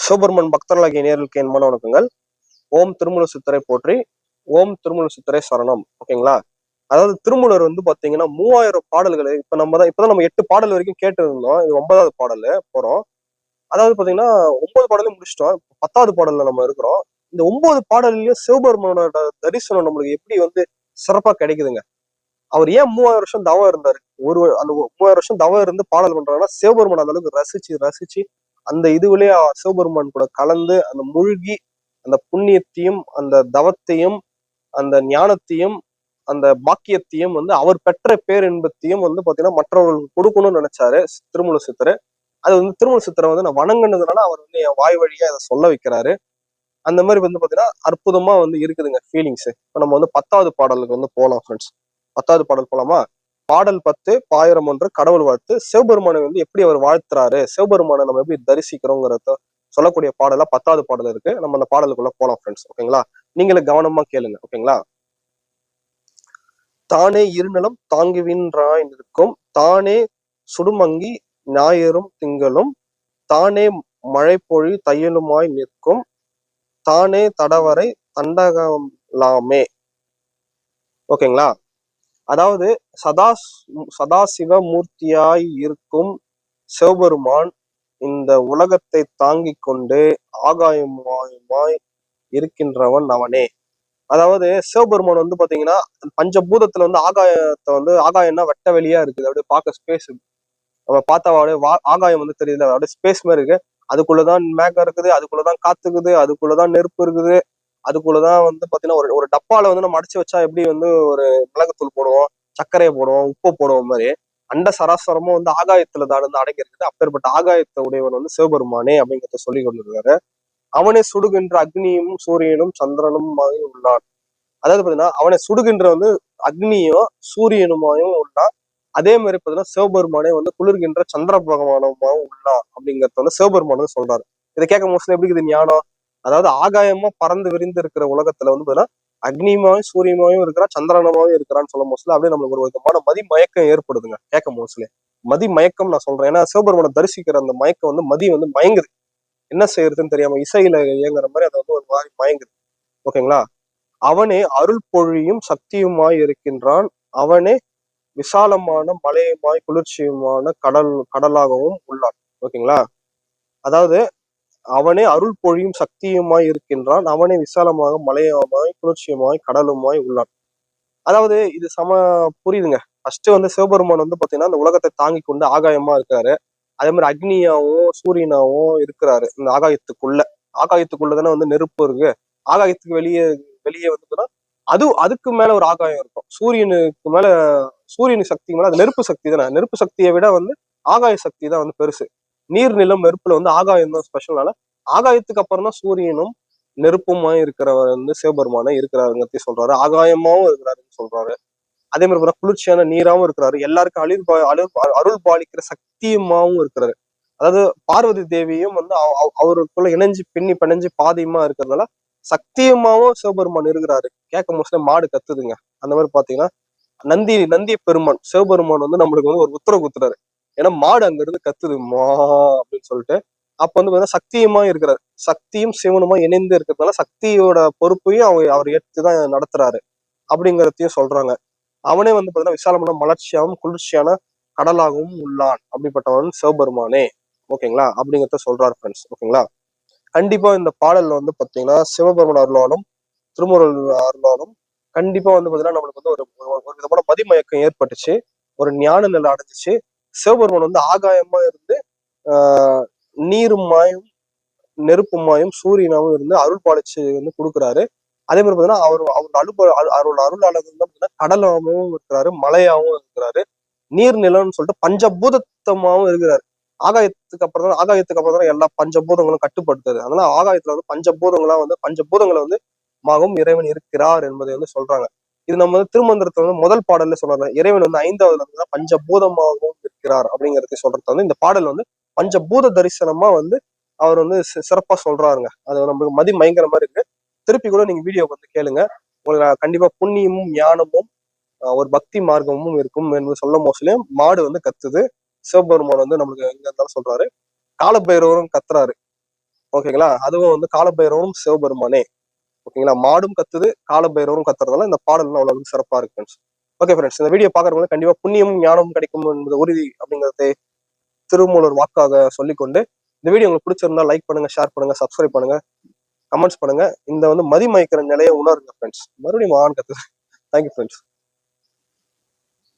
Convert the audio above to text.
சிவபெருமன் பக்தர்களாகிய நேர்களுக்கு என் மன வணக்கங்கள். ஓம் திருமூல சித்தரை போற்றி, ஓம் திருமூல சித்தரை சரணம். ஓகேங்களா? அதாவது திருமூலர் வந்து பாத்தீங்கன்னா 3000 பாடல்கள். இப்பதான் நம்ம 8 பாடல் வரைக்கும் கேட்டு இருந்தோம். இது 9வது பாடல் போறோம். அதாவது பாத்தீங்கன்னா 9 பாடலும் முடிச்சிட்டோம். 10வது பாடல்ல நம்ம இருக்கிறோம். இந்த 9 பாடல்லையும் சிவபெருமானோட தரிசனம் நம்மளுக்கு எப்படி வந்து சிறப்பா கிடைக்குதுங்க. அவர் ஏன் 3000 வருஷம் தவம் இருந்தாரு? அந்த 3000 வருஷம் தவம் இருந்து பாடல் பண்றாங்கன்னா சிவபெருமான் அந்த அளவுக்கு ரசிச்சு ரசிச்சு அந்த இதுவிலேயே சிவபெருமான் கூட கலந்து அந்த மூழ்கி அந்த புண்ணியத்தையும் அந்த தவத்தையும் அந்த ஞானத்தையும் அந்த பாக்கியத்தையும் வந்து அவர் பெற்ற பேரின்பத்தையும் வந்து பாத்தீங்கன்னா மற்றவர்களுக்கு கொடுக்கணும்னு நினைச்சாரு திருமூல சித்தர். அது வந்து திருமூல சித்தரை வந்து நான் வணங்கினதுனால அவர் வந்து என் வாய் வழியா அதை சொல்ல வைக்கிறாரு. அந்த மாதிரி வந்து பாத்தீங்கன்னா அற்புதமா வந்து இருக்குதுங்க ஃபீலிங்ஸ். இப்ப நம்ம வந்து 10வது பாடலுக்கு வந்து போலாம் ஃப்ரெண்ட்ஸ். 10வது பாடல் போலாமா? பாடல் 10 பாயிரம் ஒன்று கடவுள் வாழ்த்து. சிவபெருமானை வந்து எப்படி அவர் வாழ்த்துறாரு, சிவபெருமானை நம்ம எப்படி தரிசிக்கிறோங்கிறத சொல்லக்கூடிய பாடலா 10வது பாடல் இருக்கு. நம்ம அந்த பாடலுக்குள்ள போலாம் ஃப்ரெண்ட்ஸ். ஓகேங்களா? நீங்களே கவனமா கேளுங்க. ஓகேங்களா? தானே இருநிலம் தாங்குவின்றாய் நிற்கும், தானே சுடுமங்கி ஞாயிறும் திங்களும், தானே மழைப்பொழி தையலுமாய் நிற்கும், தானே தடவரை தண்டகலாமே. ஓகேங்களா? அதாவது சதாசிவ மூர்த்தியாய் இருக்கும் சிவபெருமான் இந்த உலகத்தை தாங்கிக் கொண்டு ஆகாயமாய் இருக்கின்றவன் அவனே. அதாவது சிவபெருமான் வந்து பாத்தீங்கன்னா பஞ்சபூதத்துல வந்து ஆகாயம்னா வெட்ட வெளியா இருக்குது. அப்படியே பார்க்க ஸ்பேஸ் நம்ம பார்த்தா அப்படியே ஆகாயம் வந்து தெரியுது, அப்படியே ஸ்பேஸ் மாதிரி இருக்கு. அதுக்குள்ளதான் மேகம் இருக்குது, அதுக்குள்ளதான் காத்துக்குது, அதுக்குள்ளதான் நெருப்பு இருக்குது. அதுக்குள்ளதான் வந்து பாத்தீங்கன்னா ஒரு டப்பால வந்து நம்ம அடைச்சு வச்சா எப்படி வந்து ஒரு மிளகுத்தூள் போடுவோம், சர்க்கரையை போடுவோம், உப்பு போடுவோம் மாதிரி அண்ட சராசரமும் வந்து ஆகாயத்துல தான் வந்து அடங்கி இருக்குது. அப்பேற்பட்ட ஆகாயத்தை உடையவன் வந்து சிவபெருமானே அப்படிங்கிறத சொல்லி கொண்டிருக்காரு. அவனே சுடுகின்ற அக்னியும் சூரியனும் சந்திரனும் உள்ளான். அதாவது பாத்தீங்கன்னா அவனை சுடுகின்ற வந்து அக்னியும் சூரியனுமாயும் உள்ளான். அதே மாதிரி பாத்தீங்கன்னா சிவபெருமானே வந்து குளிர்கின்ற சந்திர பகவானமாவும் உள்ளான் அப்படிங்கறத வந்து சிவபெருமான் சொல்றாரு. இதை கேட்க மோஸ்ட்லி எப்படி இருக்குது ஞானம்? அதாவது ஆகாயமா பறந்து விரிந்து இருக்கிற உலகத்துல வந்து பாத்தீங்கன்னா அக்னிமாயும் சூரியமாயும் இருக்கிறா, சந்திரனமாவும் இருக்கிறான்னு சொல்ல மோஸ்ட்லி அப்படியே நம்மளுக்கு ஒரு விதமான மயக்கம் ஏற்படுதுங்க கேட்க மோஸ்ட்லி. மயக்கம் நான் சொல்றேன். ஏன்னா சிவபெருமானை தரிசிக்கிற அந்த மயக்கம் வந்து வந்து மயங்குது. என்ன செய்யறதுன்னு தெரியாம இசையில இயங்குற மாதிரி அது வந்து ஒரு மாதிரி மயங்குது. ஓகேங்களா? அவனே அருள் பொழியும் சக்தியுமாய் இருக்கின்றான். அவனே விசாலமான மலையுமாய் குளிர்ச்சியுமான கடலாகவும் உள்ளான். ஓகேங்களா? அதாவது அவனே அருள் பொழியும் சக்தியுமாய் இருக்கின்றான். அவனே விசாலமாக மலையுமாய் குளிர்ச்சியுமாய் கடலுமாய் உள்ளான். அதாவது இது புரியுதுங்க. ஃபர்ஸ்ட் வந்து சிவபெருமான் வந்து பாத்தீங்கன்னா இந்த உலகத்தை தாங்கி கொண்டு ஆகாயமா இருக்காரு. அதே மாதிரி அக்னியாவும் சூரியனாவும் இருக்கிறாரு இந்த ஆகாயத்துக்குள்ள தானே வந்து நெருப்பு இருக்கு. ஆகாயத்துக்கு வெளியே வெளியே வந்து அதுக்கு மேல ஒரு ஆகாயம் இருக்கும். சூரியன் சக்தி மேல அது நெருப்பு சக்தி தானே. நெருப்பு சக்தியை விட வந்து ஆகாய சக்தி தான் வந்து பெருசு. நீர் நிலம் நெருப்புல வந்து ஆகாயம் தான் ஸ்பெஷல்னால ஆகாயத்துக்கு அப்புறம் தான் சூரியனும் நெருப்புமாய் இருக்கிறவர் வந்து சிவபெருமானே இருக்கிறாருங்கிறத சொல்றாரு. ஆகாயமாவும் இருக்கிறாருன்னு சொல்றாரு. அதே மாதிரி குளிர்ச்சியான நீராவும் இருக்கிறாரு. எல்லாருக்கும் அருள் பாலிக்கிற சக்தியுமாவும் இருக்கிறாரு. அதாவது பார்வதி தேவியும் வந்து அவருக்குள்ள இணைஞ்சு பின்னி பிணைஞ்சு பாதியமா இருக்கிறதுனால சக்தியமாவும் சிவபெருமான் இருக்கிறாரு. கேட்க மோஸ்ட்லி மாடு கத்துதுங்க. அந்த மாதிரி பாத்தீங்கன்னா நந்தி பெருமான் சிவபெருமான் வந்து நம்மளுக்கு வந்து ஒரு உத்தரவு குத்துறாரு. ஏன்னா மாடு அங்க இருந்து கத்துது மா அப்படின்னு சொல்லிட்டு. அப்ப வந்து பாத்தீங்கன்னா சக்தியுமா இருக்கிறாரு. சக்தியும் சிவனுமா இணைந்து இருக்கிறதுனால சக்தியோட பொறுப்பையும் அவர் ஏற்றுதான் நடத்துறாரு அப்படிங்கிறதையும் சொல்றாங்க. அவனே வந்து பாத்தீங்கன்னா விசாலமான மலர்ச்சியாகவும் குளிர்ச்சியான கடலாகவும் உள்ளான். அப்படிப்பட்டவன் சிவபெருமானே. ஓகேங்களா? அப்படிங்கிறத சொல்றாரு ஃப்ரெண்ட்ஸ். ஓகேங்களா? கண்டிப்பா இந்த பாடல்ல வந்து பாத்தீங்கன்னா சிவபெருமன் அருளாலும் திருமுருள் அருளாலும் கண்டிப்பா வந்து பாத்தீங்கன்னா நம்மளுக்கு வந்து ஒரு விதமான மதிமயக்கம் ஏற்பட்டுச்சு. ஒரு ஞான நிலை அடைஞ்சிச்சு. சிவபெருமன் வந்து ஆகாயமா இருந்து நீருமாயும் நெருப்புமாயும் சூரியனாவும் இருந்து அருள் பாலிச்சு வந்து கொடுக்குறாரு. அதே மாதிரி பாத்தீங்கன்னா அவரோட அருளாளர் வந்து கடலாவும் இருக்கிறாரு, மலையாவும் இருக்கிறாரு, நீர்நிலம்னு சொல்லிட்டு பஞ்சபூதத்தமாவும் இருக்கிறாரு. ஆகாயத்துக்கு அப்புறம் தான் எல்லா பஞ்சபூதங்களும் கட்டுப்படுத்துது. அதனால ஆகாயத்துல வந்து பஞ்சபூதங்களை வந்து மகம் இறைவன் இருக்கிறார் என்பதை வந்து சொல்றாங்க. இது நம்ம வந்து திருமந்திரத்தை வந்து முதல் பாடல்ல சொல்றாங்க. இறைவன் வந்து 5வது பஞ்சபூதமாகவும் இருக்கிறார் அப்படிங்கறத சொல்றது வந்து இந்த பாடல் வந்து பஞ்சபூத தரிசனமா வந்து அவர் வந்து சிறப்பா சொல்றாருங்க. அது நம்மளுக்கு மயங்கிற மாதிரி இருக்கு. திருப்பி கூட நீங்க வீடியோ வந்து கேளுங்க. உங்களுக்கு கண்டிப்பா புண்ணியமும் ஞானமும் ஒரு பக்தி மார்க்கமும் இருக்கும் என்று சொல்ல மோஸ்ட்லி மாடு வந்து கத்துது. சிவபெருமான் வந்து நம்மளுக்கு எங்க இருந்தாலும் சொல்றாரு. காலபைரவரும் கத்துறாரு. ஓகேங்களா. அதுவும் வந்து காலபைரவரும் சிவபெருமானே. ஓகேங்களா. மாடும் கத்துது, காலபைரவரும் கத்துறதால இந்த பாடல் அவ்வளவு சிறப்பா இருக்கு ஃப்ரெண்ட்ஸ். ஓகே ஃப்ரெண்ட்ஸ், இந்த வீடியோ பாக்குறவங்க கண்டிப்பா புண்ணியமும் ஞானமும் கிடைக்கும் என்பது உறுதி அப்படிங்கறதை திருமூலர் வாக்காக சொல்லிக்கொண்டு, இந்த வீடியோ உங்களுக்கு பிடிச்சிருந்தா லைக் பண்ணுங்க, ஷேர் பண்ணுங்க, சப்ஸ்கிரைப் பண்ணுங்க, கமெண்ட்ஸ் பண்ணுங்க. இந்த வந்து மதிமயக்கிற நிலையை உணருங்க ஃப்ரெண்ட்ஸ். மறுபடியும் ஆன் கத்துது. Thank you friends.